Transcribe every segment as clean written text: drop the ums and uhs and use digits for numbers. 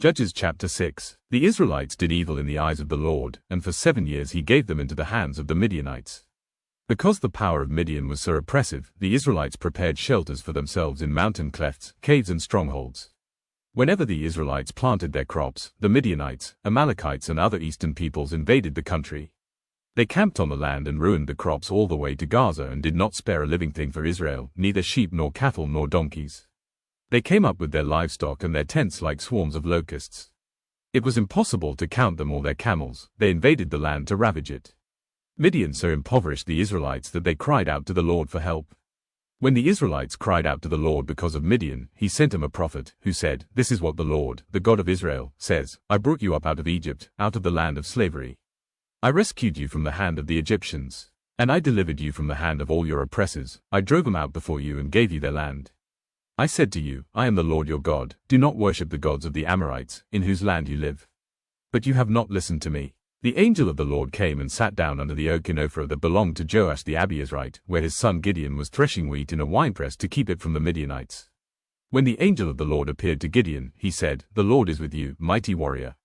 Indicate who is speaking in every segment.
Speaker 1: Judges chapter 6. The Israelites did evil in the eyes of the Lord, and for 7 years he gave them into the hands of the Midianites. Because the power of Midian was so oppressive, the Israelites prepared shelters for themselves in mountain clefts, caves and strongholds. Whenever the Israelites planted their crops, the Midianites, Amalekites and other eastern peoples invaded the country. They camped on the land and ruined the crops all the way to Gaza and did not spare a living thing for Israel, neither sheep nor cattle nor donkeys. They came up with their livestock and their tents like swarms of locusts. It was impossible to count them or their camels. They invaded the land to ravage it. Midian so impoverished the Israelites that they cried out to the Lord for help. When the Israelites cried out to the Lord because of Midian, he sent him a prophet, who said, "This is what the Lord, the God of Israel, says, I brought you up out of Egypt, out of the land of slavery. I rescued you from the hand of the Egyptians, and I delivered you from the hand of all your oppressors. I drove them out before you and gave you their land. I said to you, I am the Lord your God. Do not worship the gods of the Amorites, in whose land you live. But you have not listened to me." The angel of the Lord came and sat down under the oak in Ophrah that belonged to Joash the Abiezrite, where his son Gideon was threshing wheat in a winepress to keep it from the Midianites. When the angel of the Lord appeared to Gideon, he said, "The Lord is with you, mighty warrior."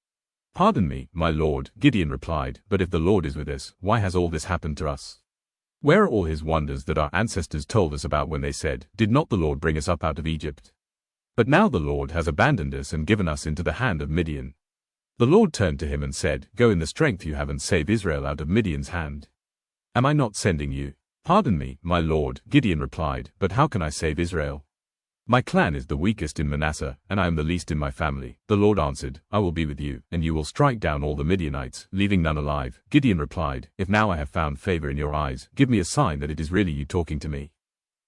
Speaker 1: "Pardon me, my lord," Gideon replied, "but if the Lord is with us, why has all this happened to us? Where are all his wonders that our ancestors told us about when they said, 'Did not the Lord bring us up out of Egypt?' But now the Lord has abandoned us and given us into the hand of Midian." The Lord turned to him and said, "Go in the strength you have and save Israel out of Midian's hand. Am I not sending you?" "Pardon me, my lord," Gideon replied, "but how can I save Israel? My clan is the weakest in Manasseh, and I am the least in my family." The Lord answered, "I will be with you, and you will strike down all the Midianites, leaving none alive." Gideon replied, "If now I have found favor in your eyes, give me a sign that it is really you talking to me.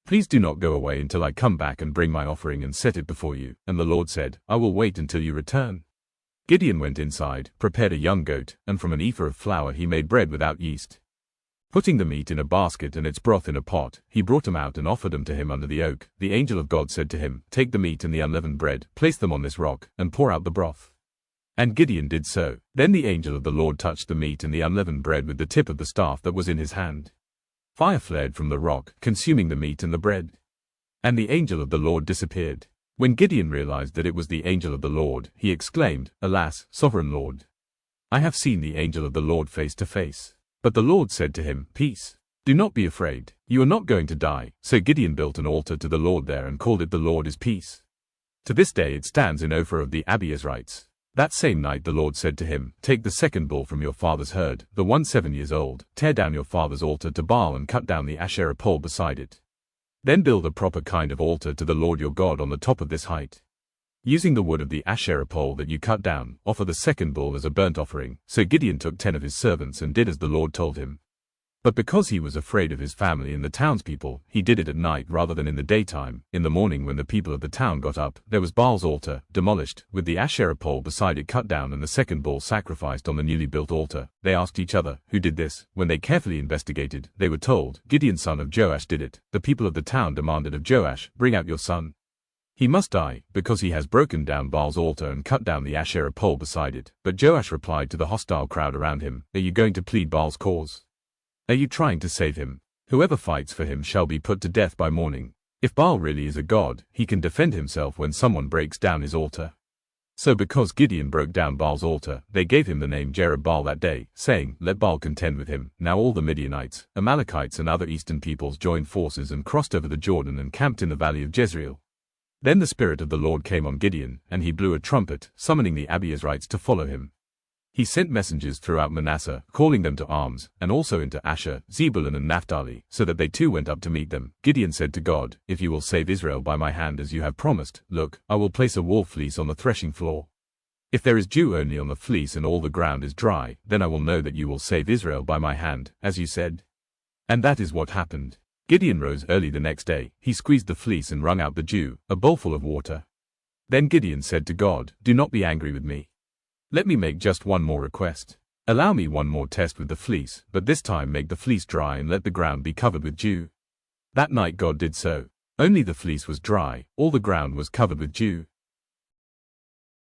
Speaker 1: Please do not go away until I come back and bring my offering and set it before you." And the Lord said, "I will wait until you return." Gideon went inside, prepared a young goat, and from an ephah of flour he made bread without yeast. Putting the meat in a basket and its broth in a pot, he brought them out and offered them to him under the oak. The angel of God said to him, "Take the meat and the unleavened bread, place them on this rock, and pour out the broth." And Gideon did so. Then the angel of the Lord touched the meat and the unleavened bread with the tip of the staff that was in his hand. Fire flared from the rock, consuming the meat and the bread. And the angel of the Lord disappeared. When Gideon realized that it was the angel of the Lord, he exclaimed, "Alas, sovereign Lord! I have seen the angel of the Lord face to face." But the Lord said to him, "Peace. Do not be afraid. You are not going to die." So Gideon built an altar to the Lord there and called it "The Lord is Peace." To this day it stands in Ophrah of the Abiezrites. That same night the Lord said to him, "Take the second bull from your father's herd, the one 7 years old, tear down your father's altar to Baal and cut down the Asherah pole beside it. Then build a proper kind of altar to the Lord your God on the top of this height. Using the wood of the Asherah pole that you cut down, offer the second bull as a burnt offering." So Gideon took 10 of his servants and did as the Lord told him. But because he was afraid of his family and the townspeople, he did it at night rather than in the daytime. In the morning when the people of the town got up, there was Baal's altar, demolished, with the Asherah pole beside it cut down and the second bull sacrificed on the newly built altar. They asked each other, "Who did this?" When they carefully investigated, they were told, "Gideon son of Joash did it." The people of the town demanded of Joash, "Bring out your son. He must die, because he has broken down Baal's altar and cut down the Asherah pole beside it." But Joash replied to the hostile crowd around him, "Are you going to plead Baal's cause? Are you trying to save him? Whoever fights for him shall be put to death by morning. If Baal really is a god, he can defend himself when someone breaks down his altar." So because Gideon broke down Baal's altar, they gave him the name Jerubbaal that day, saying, "Let Baal contend with him." Now all the Midianites, Amalekites and other eastern peoples joined forces and crossed over the Jordan and camped in the valley of Jezreel. Then the Spirit of the Lord came on Gideon, and he blew a trumpet, summoning the Abiezrites to follow him. He sent messengers throughout Manasseh, calling them to arms, and also into Asher, Zebulun and Naphtali, so that they too went up to meet them. Gideon said to God, "If you will save Israel by my hand as you have promised, look, I will place a wool fleece on the threshing floor. If there is dew only on the fleece and all the ground is dry, then I will know that you will save Israel by my hand, as you said." And that is what happened. Gideon rose early the next day. He squeezed the fleece and wrung out the dew, a bowlful of water. Then Gideon said to God, "Do not be angry with me. Let me make just one more request. Allow me one more test with the fleece, but this time make the fleece dry and let the ground be covered with dew." That night God did so. Only the fleece was dry, all the ground was covered with dew.